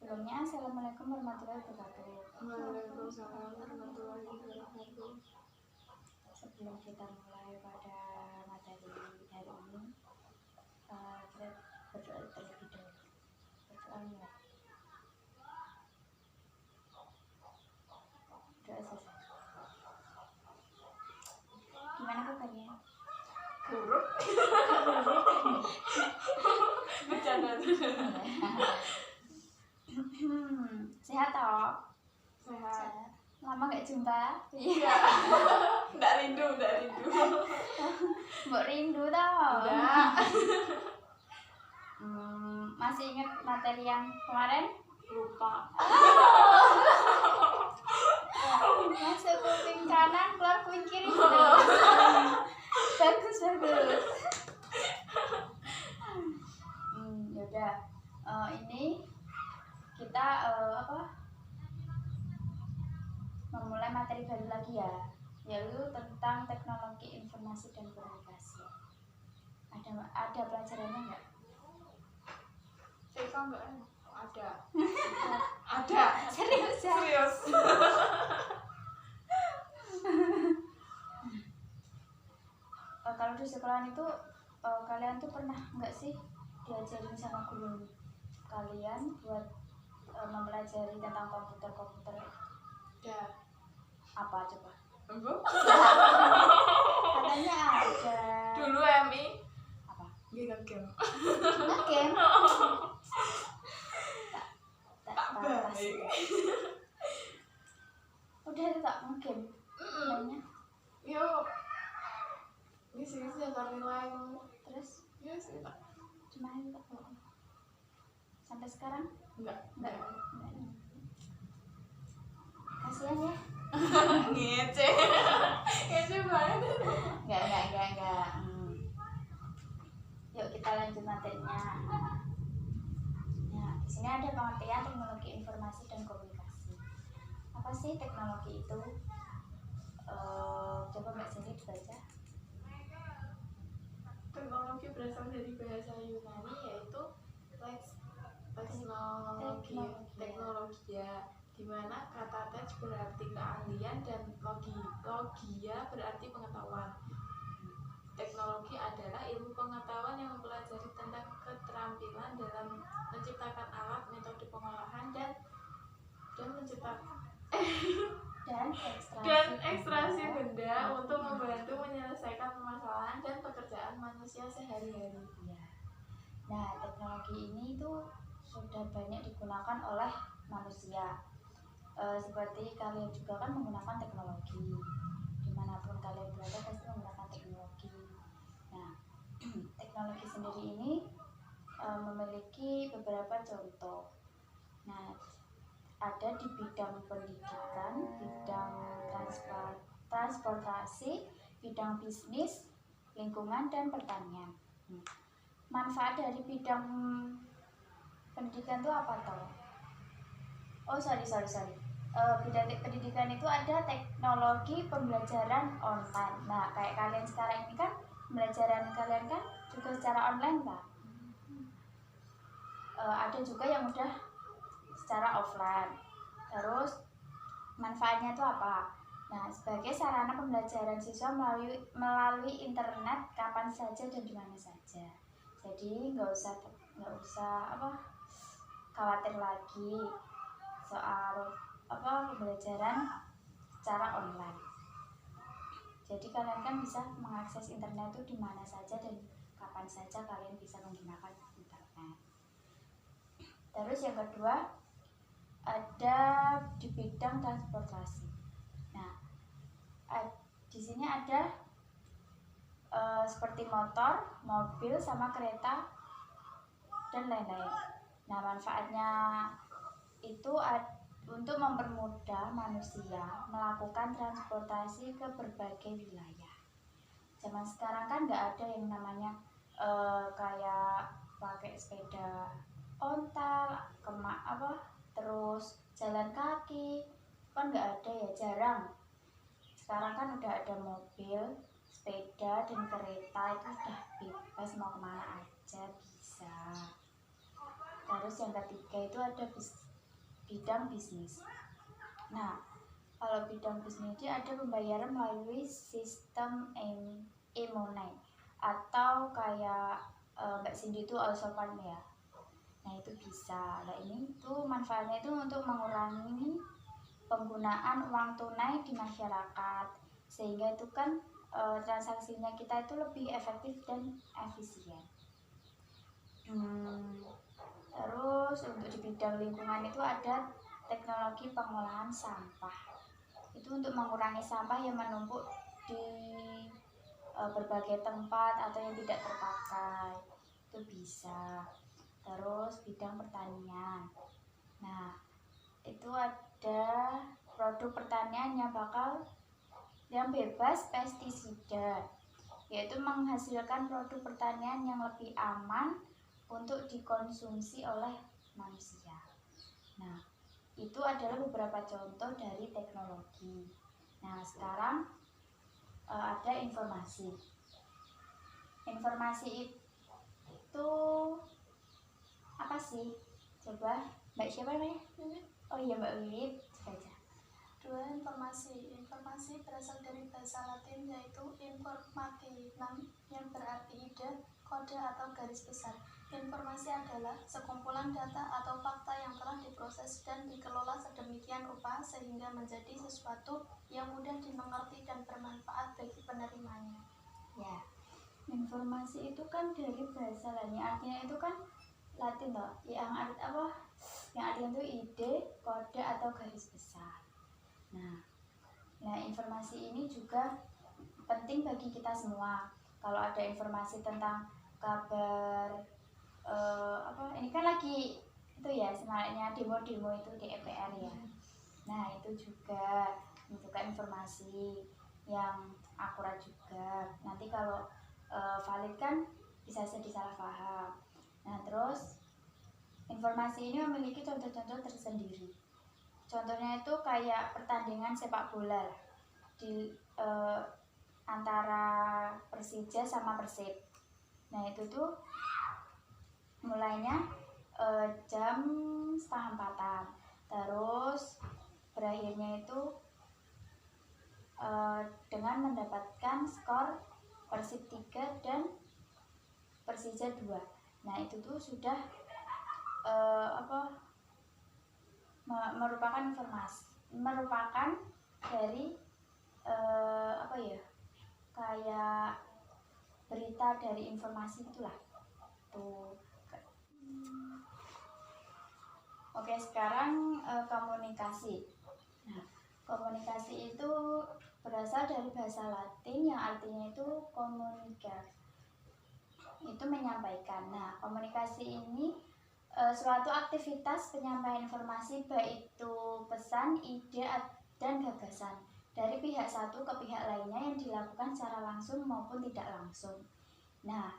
Sebelumnya, Assalamualaikum warahmatullahi wabarakatuh. Waalaikumsalam warahmatullahi wabarakatuh. Sebelum kita mulai pada materi hari ini, kita berdoa terlebih dahulu. Berdoa ya. Doa selesai. Gimana kabarnya? Buruk. Bercanda. Sehat toh? Sehat. Lama gak jumpa? Iya. Nggak rindu. Mbok rindu toh? Enggak. Masih ingat materi yang kemarin? Lupa. Masuk kuping kanan, keluar kuping kiri. Bagus. Yaudah. Ini kita memulai materi baru lagi ya, yaitu tentang teknologi informasi dan komunikasi. Ada pelajarannya nggak? Saya enggak ada. Ada. Serius ya? Serius. Kalau di sekolahan itu kalian tuh pernah nggak sih diajarin sama guru kalian buat mempelajari tentang komputer? Ya. Apa coba? Enggak. Katanya ada. Dulu MI Apa? game. Game? Tak baik. Udah itu tak mungkin. Mainnya Yo. Ini sih cari nilai. terus Ya sih tak. cuma itu tak. Sampai sekarang Enggak. enggak. Kasihan ya. Ngece. Ngece banget. Enggak. Yuk kita lanjut materinya. Nah, di sini ada pengertian teknologi informasi dan komunikasi. Apa sih teknologi itu? Coba Mbak Cindy dibaca. Teknologi berasal dari bahasa Yunani yaitu teknologi ya, di mana kata teks berarti keahlian dan logia berarti pengetahuan. Teknologi adalah ilmu pengetahuan yang mempelajari tentang keterampilan dalam menciptakan alat, metode pengolahan dan menciptakan dan ekstraksi benda untuk membantu menyelesaikan permasalahan dan pekerjaan manusia sehari-hari. Ya. Nah, teknologi ini tuh sudah banyak digunakan oleh manusia. Seperti kalian juga kan menggunakan teknologi. Dimanapun kalian berada pasti menggunakan teknologi. Nah, teknologi sendiri ini memiliki beberapa contoh. Nah, ada di bidang pendidikan, bidang transportasi, bidang bisnis, lingkungan, dan pertanian. Manfaat dari bidang pendidikan itu apa toh? Oh sorry. Bidang pendidikan itu ada teknologi pembelajaran online. Nah, kayak kalian sekarang ini kan pembelajaran kalian kan juga secara online kan? Ada juga yang udah secara offline. Terus manfaatnya itu apa? Nah, sebagai sarana pembelajaran siswa melalui internet kapan saja dan di mana saja. Jadi nggak usah khawatir lagi soal pembelajaran secara online. Jadi kalian kan bisa mengakses internet itu di mana saja dan kapan saja kalian bisa menggunakan internet. Terus yang kedua ada di bidang transportasi. Nah, di sini ada seperti motor, mobil, sama kereta dan lain-lain. Nah, manfaatnya itu untuk mempermudah manusia melakukan transportasi ke berbagai wilayah. Zaman sekarang kan nggak ada yang namanya kayak pakai sepeda ontel, terus jalan kaki, kan nggak ada ya, jarang. Sekarang kan udah ada mobil, sepeda, dan kereta, itu udah bebas mau kemana aja bisa. Terus yang ketiga itu ada bidang bisnis. Nah, kalau bidang bisnis ini ada pembayaran melalui sistem e-money atau kayak Mbak Cindy itu Alsopan ya. Nah, itu bisa. Nah, ini tuh manfaatnya itu untuk mengurangi penggunaan uang tunai di masyarakat, sehingga itu kan transaksinya kita itu lebih efektif dan efisien. Terus untuk di bidang lingkungan itu ada teknologi pengolahan sampah. Itu untuk mengurangi sampah yang menumpuk di berbagai tempat atau yang tidak terpakai, itu bisa. Terus bidang pertanian. Nah, itu ada produk pertanian yang bebas pestisida, yaitu menghasilkan produk pertanian yang lebih aman untuk dikonsumsi oleh manusia. Nah, itu adalah beberapa contoh dari teknologi. Nah, sekarang ada informasi. Informasi itu apa sih? Coba Mbak siapa namanya? Oh iya, Mbak Wiwit, baca. Informasi berasal dari bahasa Latin yaitu informationem yang berarti ide, kode atau garis besar. Informasi adalah sekumpulan data atau fakta yang telah diproses dan dikelola sedemikian rupa sehingga menjadi sesuatu yang mudah dimengerti dan bermanfaat bagi penerimanya. Ya, informasi itu kan dari bahasa Latin, artinya itu kan Latin toh, yang artinya itu ide, kode atau garis besar. Nah, informasi ini juga penting bagi kita semua. Kalau ada informasi tentang kabar ini kan lagi itu ya sebenarnya demo-demo itu di EPR ya. Nah, itu juga membuka informasi yang akurat juga. Nanti kalau valid kan bisa jadi salah paham. Nah, terus informasi ini memiliki contoh-contoh tersendiri. Contohnya itu kayak pertandingan sepak bola di antara Persija sama Persib. Nah, itu tuh mulainya jam 3:30, terus berakhirnya itu dengan mendapatkan skor Persib 3 dan Persija 2. Nah, itu tuh sudah merupakan dari kayak berita dari informasi itulah tuh. Oke, sekarang komunikasi. Nah, komunikasi itu berasal dari bahasa Latin yang artinya itu communicare, itu menyampaikan. Nah, komunikasi ini suatu aktivitas penyampaian informasi baik itu pesan, ide, dan gagasan dari pihak satu ke pihak lainnya yang dilakukan secara langsung maupun tidak langsung. Nah,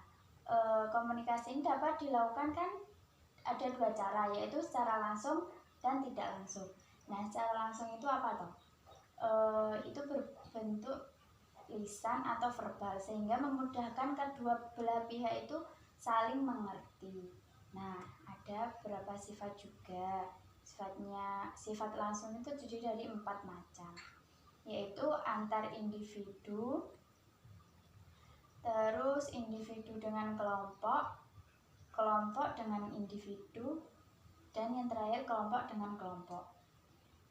komunikasi ini dapat dilakukan kan ada dua cara, yaitu secara langsung dan tidak langsung. Nah, secara langsung itu apa toh? Itu berbentuk lisan atau verbal sehingga memudahkan kedua belah pihak itu saling mengerti. Nah, ada beberapa sifat juga. Sifat langsung itu terdiri dari 4 macam, yaitu antar individu, terus individu dengan kelompok, kelompok dengan individu, dan yang terakhir kelompok dengan kelompok.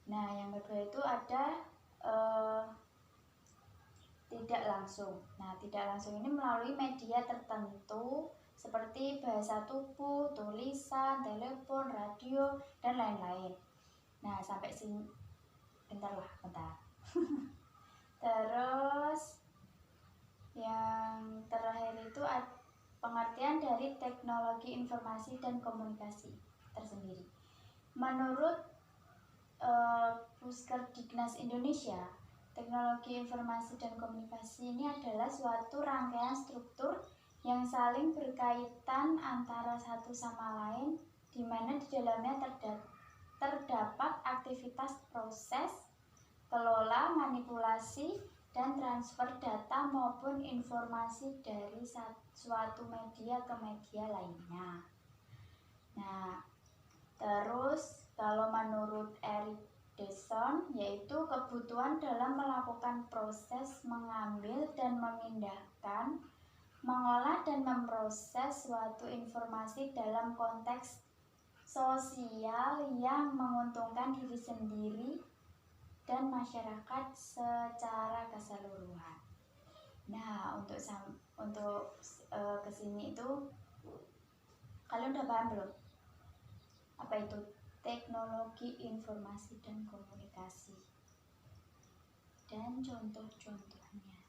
Nah, yang kedua itu ada tidak langsung. Nah, tidak langsung ini melalui media tertentu seperti bahasa tubuh, tulisan, telepon, radio, dan lain-lain. Nah, sampai sini bentar. Terus yang terakhir itu pengertian dari teknologi informasi dan komunikasi tersendiri. Menurut Puskerdiknas Indonesia, teknologi informasi dan komunikasi ini adalah suatu rangkaian struktur yang saling berkaitan antara satu sama lain, di mana di dalamnya terdapat aktivitas proses, kelola, manipulasi, dan transfer data maupun informasi dari suatu media ke media lainnya. Nah, terus kalau menurut kebutuhan dalam melakukan proses mengambil dan memindahkan, mengolah dan memproses suatu informasi dalam konteks sosial yang menguntungkan diri sendiri dan masyarakat secara keseluruhan. Nah, untuk kesini itu kalian udah paham belum? Apa itu teknologi informasi dan komunikasi? Dan contoh-contohnya.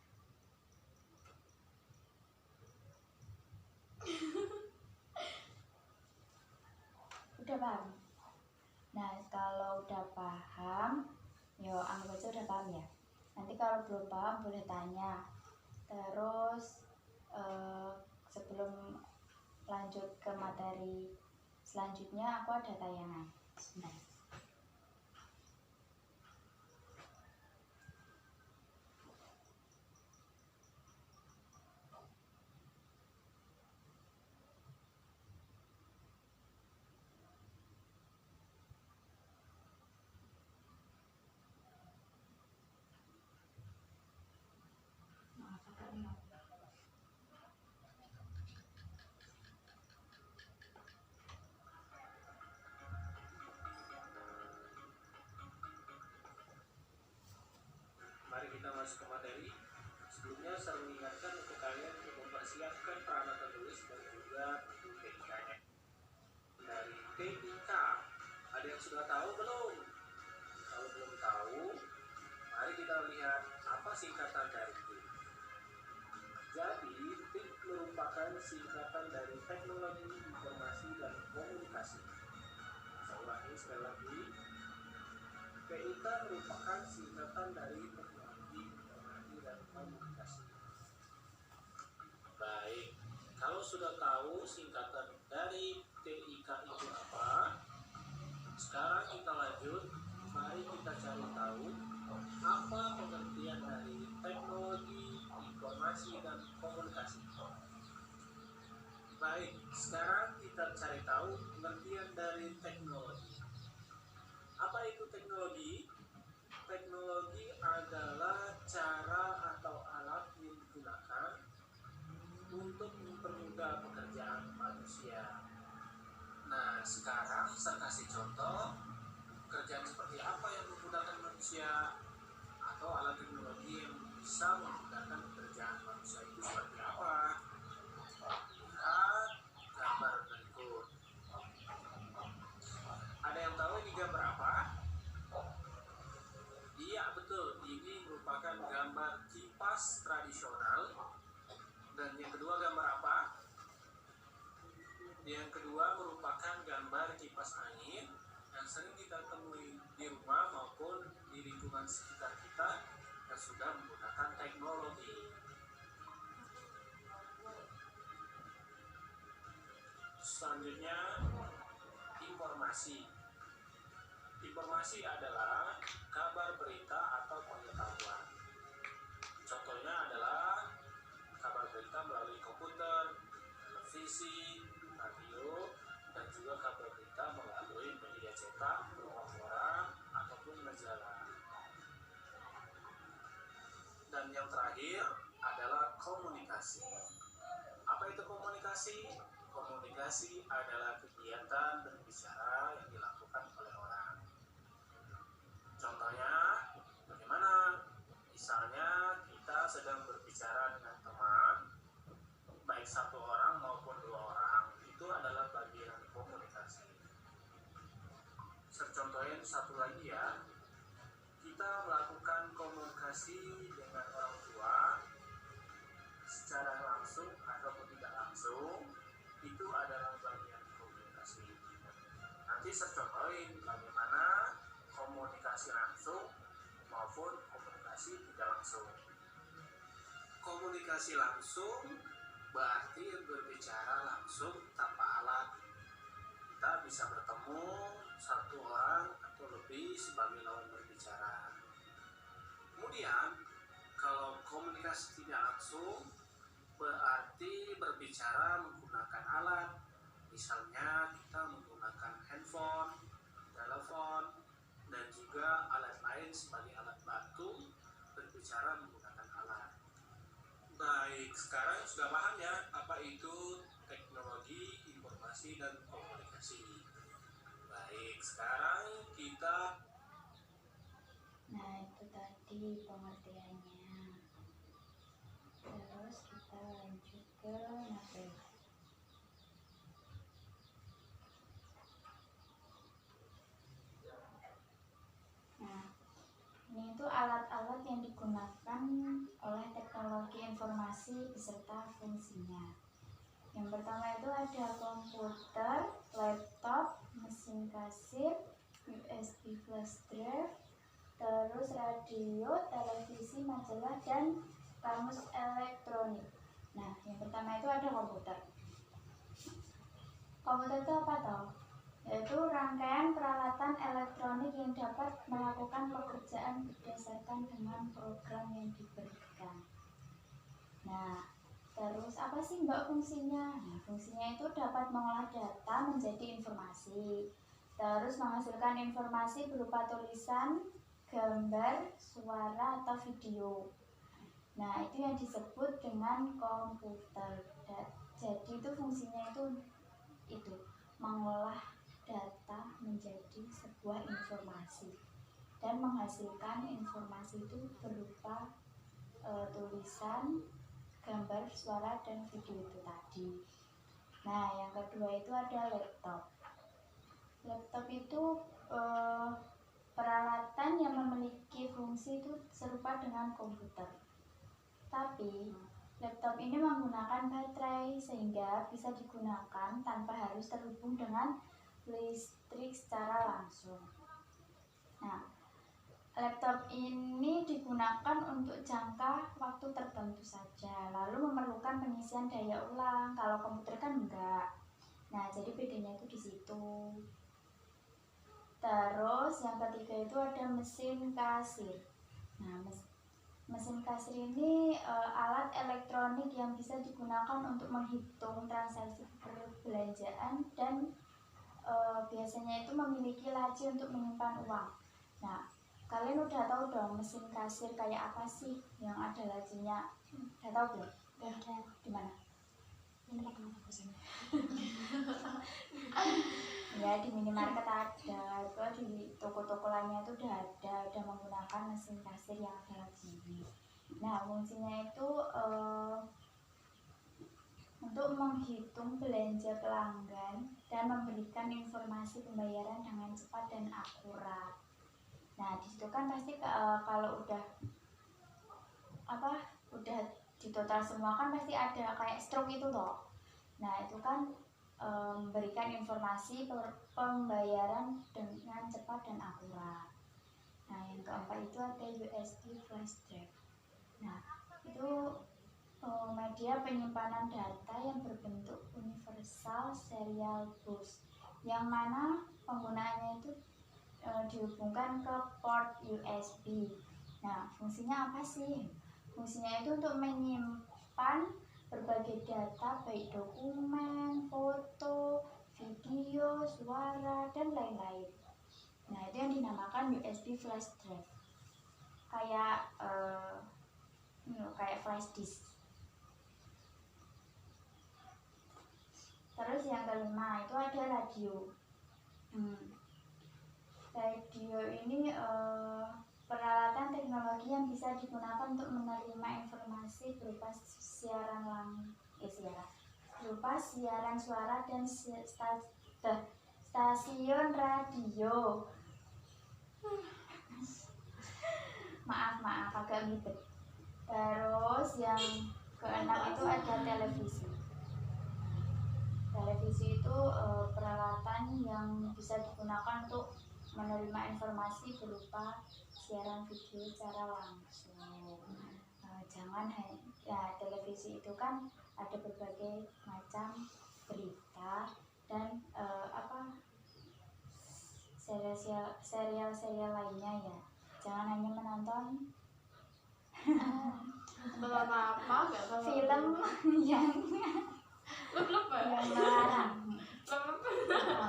Udah paham? Nah, kalau udah paham, yo anggap aja udah paham ya. Nanti kalau belum paham boleh tanya. Terus sebelum lanjut ke materi selanjutnya, aku ada tayangan. Sebentar. Mari kita masuk ke materi. Sebelumnya saya mengingatkan untuk kalian untuk mempersiapkan peralatan tulis dan juga buku TIK-nya. Dari TIK, ada yang sudah tahu belum? Kalau belum tahu, mari kita lihat apa singkatan dari TIK. Jadi, TIK merupakan singkatan dari Teknologi Informasi dan Komunikasi. Saya ulangi sekali lagi. TIK merupakan singkatan dari Teknologi Informasi dan Komunikasi. Baik, kalau sudah tahu singkatan dari TIK itu apa, sekarang kita lanjut. Mari kita cari tahu apa pengertian dari Teknologi Informasi dan Komunikasi. Baik, sekarang kita cari tahu pengertian dari teknologi. Apa itu teknologi? Teknologi adalah cara atau alat yang digunakan untuk mempermudah pekerjaan manusia. Nah, sekarang saya kasih contoh pekerjaan seperti apa yang menggunakan manusia atau alat teknologi yang bisa memudahkan pekerjaan manusia itu seperti apa? Lihat gambar berikut. Ada yang tahu ini gambar apa? Iya, betul. Ini merupakan gambar kipas tradisional. Dan yang kedua gambar apa? Yang kedua merupakan gambar kipas angin yang sering kita temui di rumah maupun di lingkungan sekitar kita yang sudah menggunakan teknologi. Selanjutnya, informasi. Informasi adalah kabar berita atau pengetahuan. Contohnya adalah kabar berita melalui komputer, televisi, radio, dan juga kabar berita melalui media cetak, berupa koran, ataupun majalah. Dan yang terakhir adalah komunikasi. Apa itu komunikasi? Komunikasi adalah kegiatan berbicara yang dilakukan oleh orang. Contohnya, bagaimana? Misalnya kita sedang berbicara dengan teman, baik satu orang maupun dua orang, itu adalah bagian komunikasi. Saya contohin satu lagi ya. Kita melakukan komunikasi dengan orang tua secara langsung ataupun tidak langsung, itu adalah bagian komunikasi. Nanti saya contohin bagaimana komunikasi langsung maupun komunikasi tidak langsung. Komunikasi langsung berarti berbicara langsung tanpa alat. Kita bisa bertemu satu orang atau lebih sebagai lawan berbicara. Kemudian, kalau komunikasi tidak langsung berarti berbicara menggunakan alat. Misalnya kita menggunakan handphone, telepon, dan juga alat lain sebagai alat bantu. berbicara menggunakan alat. Baik, sekarang sudah paham ya apa itu teknologi informasi dan komunikasi. Baik, sekarang kita Nah, itu tadi pengertiannya. Terus kita lanjut ke materi. Nah, ini itu alat-alat yang digunakan oleh teknologi informasi beserta fungsinya. Yang pertama itu ada komputer, laptop, mesin kasir, USB flash drive, terus radio, televisi, majalah, dan kamus elektronik. Nah, yang pertama itu ada komputer. Komputer itu apa toh? Yaitu rangkaian peralatan elektronik yang dapat melakukan pekerjaan berdasarkan dengan program yang diberikan. Nah, terus apa sih Mbak fungsinya? Nah, fungsinya itu dapat mengolah data menjadi informasi. Terus menghasilkan informasi berupa tulisan, gambar, suara, atau video. Nah, itu yang disebut dengan komputer. Jadi itu fungsinya itu mengolah data menjadi sebuah informasi dan menghasilkan informasi itu berupa tulisan, gambar, suara, dan video itu tadi. Nah, yang kedua itu ada laptop. Laptop itu peralatan yang memiliki fungsi itu serupa dengan komputer. Tapi laptop ini menggunakan baterai sehingga bisa digunakan tanpa harus terhubung dengan listrik secara langsung. Nah, laptop ini digunakan untuk jangka waktu tertentu saja, lalu memerlukan pengisian daya ulang. Kalau komputer kan enggak. Nah, jadi bedanya itu di situ. Terus yang ketiga itu ada mesin kasir. Nah, mesin kasir ini alat elektronik yang bisa digunakan untuk menghitung transaksi perbelanjaan dan biasanya itu memiliki laci untuk menyimpan uang. Nah, kalian udah tahu dong mesin kasir kayak apa sih yang ada lacinya? Udah tahu belum? Udah. Di mana? Ini pakai apa? Ya, di minimarket ada, itu di toko-toko lainnya itu udah menggunakan mesin kasir yang ada lacinya. Nah, fungsinya itu untuk menghitung belanja pelanggan dan memberikan informasi pembayaran dengan cepat dan akurat. Nah, di situ kan pasti kalau udah di total semua kan pasti ada kayak stroke itu toh. Nah, itu kan memberikan informasi pembayaran dengan cepat dan akurat. Nah, yang keempat itu ada USB flash drive. Nah, itu media penyimpanan data yang berbentuk universal serial bus, yang mana penggunaannya itu dihubungkan ke port USB. Nah, fungsinya apa sih? Fungsinya itu untuk menyimpan berbagai data, baik dokumen, foto, video, suara, dan lain-lain. Nah, itu yang dinamakan USB flash drive. Kayak flash disk. Terus yang kelima itu ada radio. Radio ini peralatan teknologi yang bisa digunakan untuk menerima informasi berupa siaran suara dan stasiun radio. Maaf agak ribet. Terus yang keenam itu ada televisi. Televisi itu peralatan yang bisa digunakan untuk menerima informasi berupa siaran video secara langsung. Televisi itu kan ada berbagai macam berita dan serial lainnya ya. Jangan hanya menonton film yang melarang.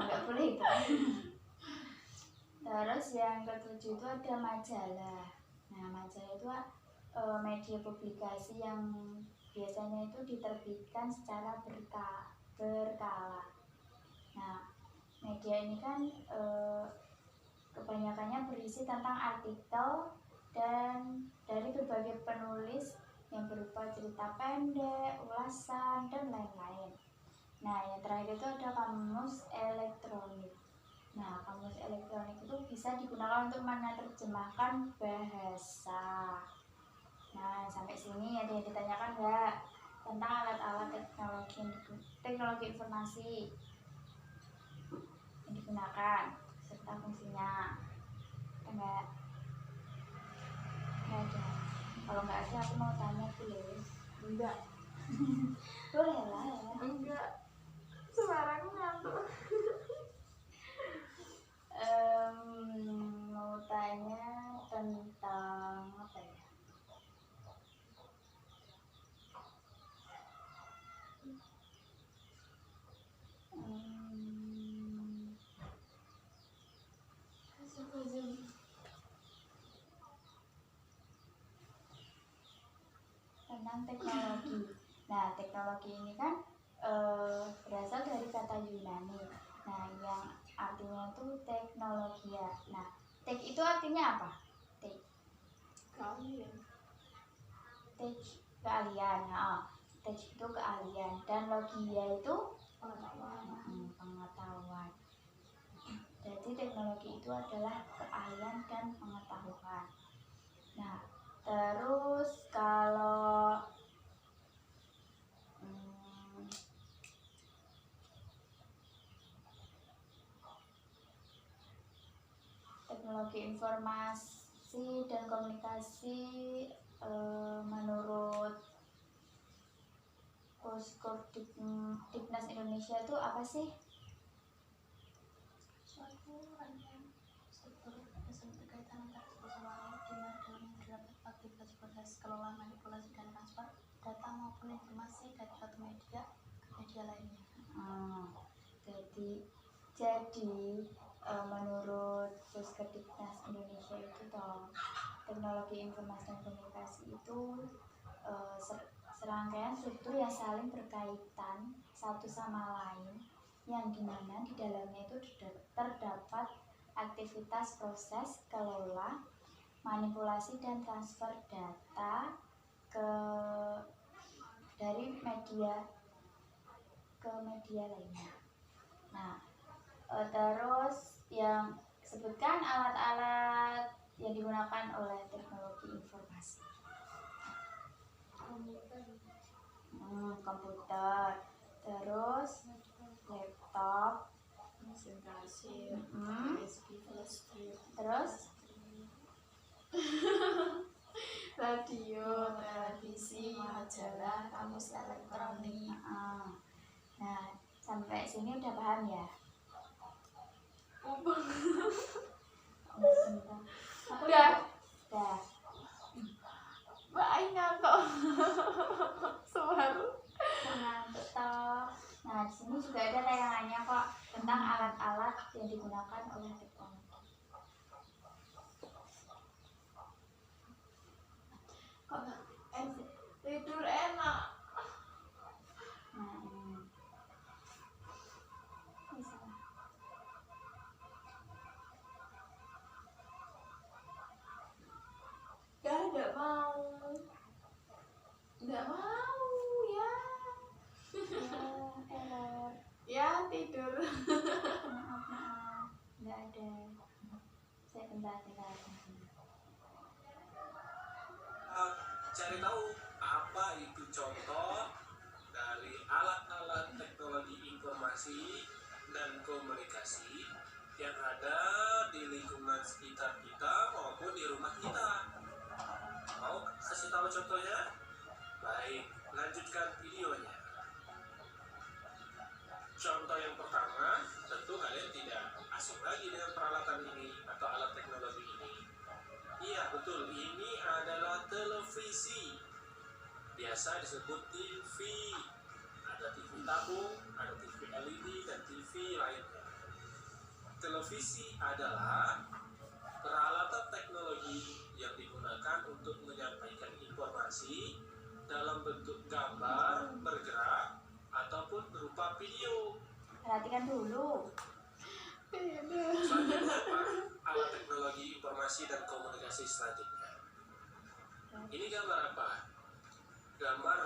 Nggak boleh itu. Terus yang ketujuh itu ada majalah. Nah, majalah itu media publikasi yang biasanya itu diterbitkan secara berkala. Nah, media ini kan kebanyakannya berisi tentang artikel dan dari berbagai penulis yang berupa cerita pendek, ulasan, dan lain-lain. Nah, yang terakhir itu ada kamus elektronik. Nah, kamus elektronik itu bisa digunakan untuk menerjemahkan bahasa. Nah, sampai sini ada yang ditanyakan nggak tentang alat-alat teknologi informasi yang digunakan serta fungsinya? Enggak ada. Kalau nggak ada, aku mau tanya boleh? Enggak. Boleh lah ya. Enggak. Sekarang ngantuk. Mau tanya tentang apa ya? Tentang teknologi. Nah, teknologi ini kan berasal dari kata Yunani. Nah, yang artinya itu teknologia. Nah, tek itu artinya apa? Tek, Kalian. tek keahlian. Nah, tek itu keahlian dan logia itu pengetahuan. Jadi teknologi itu adalah keahlian dan pengetahuan. Nah, terus kalau teknologi informasi dan komunikasi menurut Diknas Indonesia itu apa sih? Suatu rangkaian struktur berkaitan antara satu sama lain di mana dalamnya terdapat aktivitas proses kelola, manipulasi, dan transfer data maupun informasi dari satu media ke media lainnya. Jadi menurut Puskesdiknas Indonesia itu toh teknologi informasi dan komunikasi itu serangkaian struktur yang saling berkaitan satu sama lain, yang dimana di dalamnya itu terdapat aktivitas proses kelola, manipulasi, dan transfer data dari media ke media lainnya. Nah, terus yang sebutkan alat-alat yang digunakan oleh teknologi informasi. Komputer, terus laptop, Mesin kasir, USB flash drive, terus radio, televisi, majalah, kamus elektronik. Nah, sampai sini udah paham ya? Udah. Udah. Mbak Ai ngantuk. Suara. Ngantuk toh. Nah, di sini juga ada tayangannya kok tentang alat-alat yang digunakan oleh teknologi. Kok tidur enak. Bisa. Nggak mau. Nggak mau ya. Error. Ya tidur. Maaf. Nggak ada. Saya bentar. Cari tahu apa itu contoh dari alat-alat teknologi informasi dan komunikasi yang ada di lingkungan sekitar kita maupun di rumah kita. Mau kasih tahu contohnya? Baik, lanjutkan videonya. Contoh yang pertama, tentu kalian tidak asing lagi dengan peralatan ini atau alat teknologi ini. Iya, betul. Ini adalah televisi. Biasa disebut TV. Ada TV tabung, ada TV LED, dan TV lainnya. Televisi adalah peralatan teknologi yang digunakan untuk menyampaikan informasi dalam bentuk gambar, bergerak, ataupun berupa video. Perhatikan dulu. Selanjutnya apa? Alat teknologi informasi dan komunikasi selanjutnya. Ini gambar apa? Gambar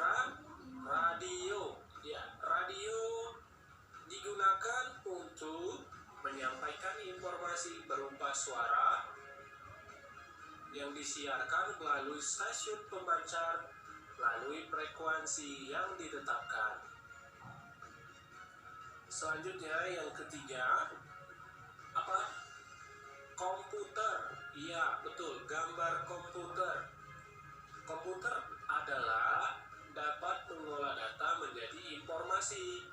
radio. Ya, radio digunakan untuk menyampaikan informasi berupa suara yang disiarkan melalui stasiun pemancar melalui frekuensi yang ditetapkan. Selanjutnya yang ketiga, apa? Komputer. Iya, betul, gambar komputer. Komputer adalah dapat mengolah data menjadi informasi.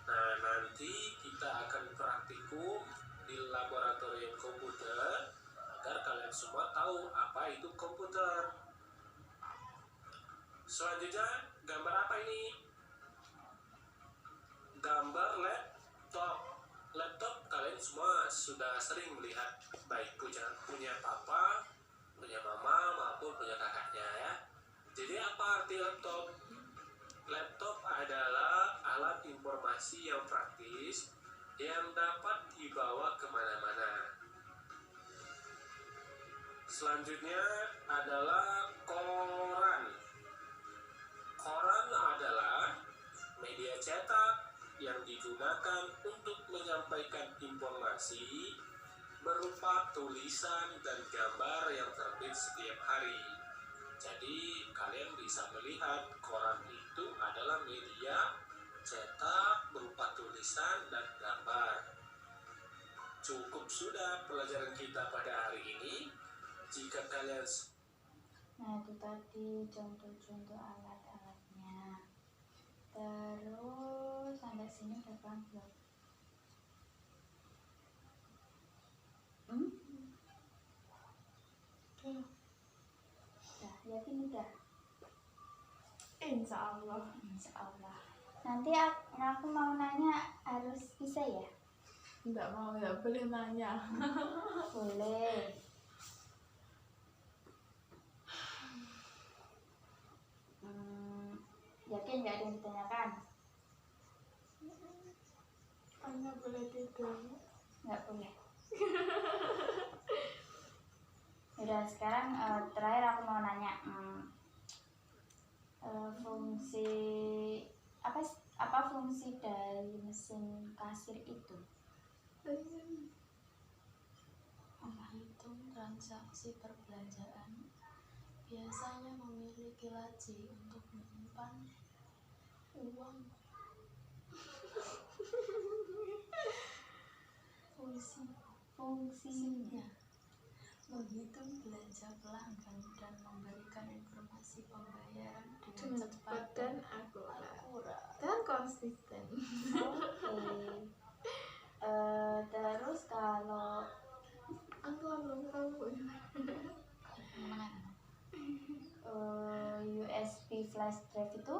Nah, nanti kita akan praktikum di laboratorium komputer agar kalian semua tahu apa itu komputer. Selanjutnya, gambar apa ini? Gambar laptop. Laptop kalian semua sudah sering melihat, baik punya papa, punya mama, maupun punya kakaknya ya. Jadi apa arti laptop? Laptop adalah alat informasi yang praktis yang dapat dibawa kemana-mana. Selanjutnya adalah koran. Koran adalah media cetak yang digunakan untuk menyampaikan informasi berupa tulisan dan gambar yang terbit setiap hari. Jadi kalian bisa melihat koran itu adalah media cetak berupa tulisan dan gambar. Cukup sudah pelajaran kita pada hari ini. Jika kalian Nah, itu tadi contoh-contoh alat-alatnya. Terus sampai sini udah paham belum? Udah, yakin udah? Insya Allah. Insya Allah. Nanti aku mau nanya harus bisa ya? Enggak mau, enggak boleh nanya. Boleh. Yakin nggak ada yang ditanyakan? Hanya boleh tidur. Nggak boleh. Udah, sekarang terakhir aku mau nanya fungsi apa fungsi dari mesin kasir itu? Menghitung transaksi perbelanjaan, biasanya memiliki laci untuk menyimpan uang. Fungsinya menghitung belanja pelanggan dan memberikan informasi pembayaran dengan cepat dan akurat Dan konsisten. Oke. Terus kalau Aku belum tahu. USB flash drive itu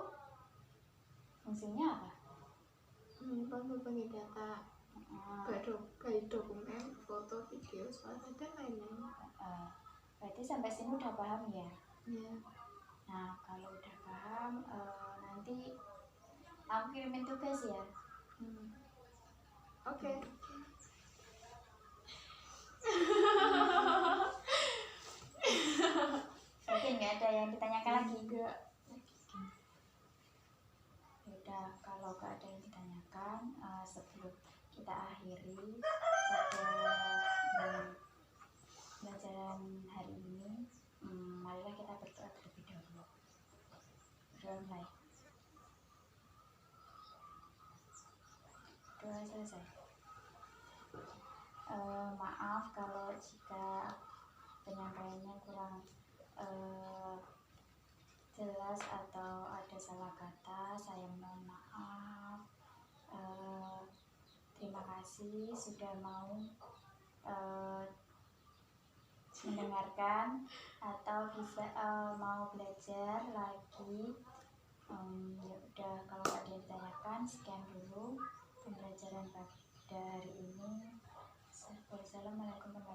fungsinya apa? Berbagi data, baik dokumen, foto, video, suara, dan lain-lain. Berarti sampai sini udah paham ya? Ya. Nah, kalau udah paham, nanti aku kirimin tugas ya. Oke. Mungkin nggak ada yang ditanyakan lagi? Enggak. Yaudah, kalau nggak ada yang ditanyakan, sebelum kita akhiri pada pelajaran hari ini, marilah kita berdoa terlebih dahulu. Berdoa mulai. Doa selesai. Maaf kalau jika penyampaiannya kurang jelas atau ada salah kata, saya mohon maaf. Terima kasih sudah mau mendengarkan atau bisa mau belajar lagi. Ya udah, kalau ada yang ditanyakan, sekian dulu pembelajaran pada hari ini. Wassalamualaikum warahmatullahi wabarakatuh.